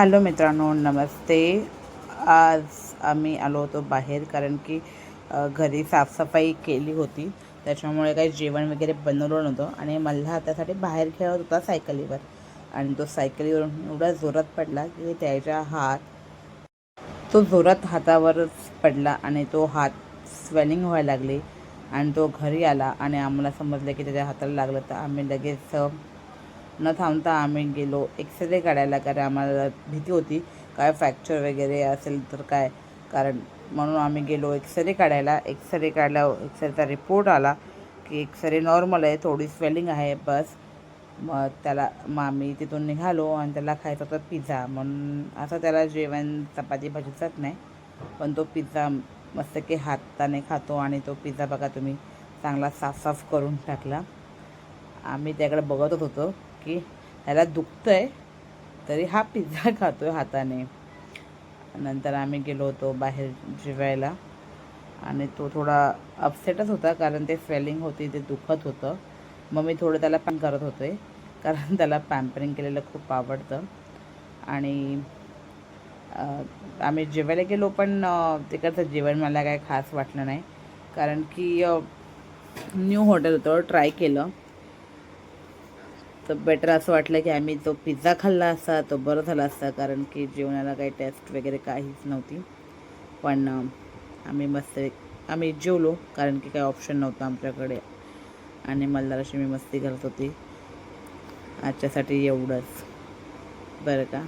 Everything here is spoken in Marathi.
हॅलो मित्रांनो, नमस्ते. आज आम्ही आलो होतो बाहेर कारण की घरी साफसफाई केली होती, त्याच्यामुळे काही जेवण वगैरे बनवलं नव्हतं आणि मल्हार त्यासाठी बाहेर खेळत होता सायकलीवर. आणि तो सायकलीवरून एवढा जोरात पडला की तो जोरात हातावरच पडला आणि तो हात स्वेलिंग व्हायला लागली. आणि तो घरी आला आणि आम्हाला समजलं की त्याच्या हाताला लागलं, तर आम्ही लगेच न थांबता आम्ही गेलो एक्सरे काढायला, कारण आम्हाला भीती होती काय फ्रॅक्चर वगैरे असेल तर काय, कारण म्हणून आम्ही गेलो एक्सरे काढायला. एक्सरे काढला, एक्सरेचा रिपोर्ट आला की एक्सरे नॉर्मल आहे, थोडी स्वेलिंग आहे बस. मग आम्ही तिथून निघालो आणि त्याला खायचा होता पिझ्झा, म्हणून असं त्याला जेवण चपाती भाजीचाच नाही, पण तो पिझ्झा मस्त की हाताने खातो. आणि तो पिझ्झा बघा तुम्ही, चांगला साफ करून टाकला. आम्ही त्याकडे बघतच होतो की ह्याला दुखतं आहे तरी हा पिझ्झा खातो आहे हाताने. नंतर आम्ही गेलो होतो बाहेर जेवायला आणि तो थोडा अपसेटच होता, कारण ते स्वेलिंग होती, ते दुखत होतं. मग मी थोडं त्याला करत होते, कारण त्याला पॅम्परिंग केलेलं खूप आवडतं. आणि आम्ही जेवायला गेलो, पण तिकडचं जेवण मला काय खास वाटलं नाही, कारण की न्यू हॉटेल होतं, ट्राय केलं तर बेटर असं वाटलं की आम्ही तो पिझ्झा खाल्ला असता तो बरं झाला असता, कारण की जेवणाला काही टेस्ट वगैरे काहीच नव्हती. पण आम्ही जेवलो, कारण की काही ऑप्शन नव्हतं आमच्याकडे. आणि मल्हारशी मी मस्ती करत होती. आजच्यासाठी एवढंच बरं का.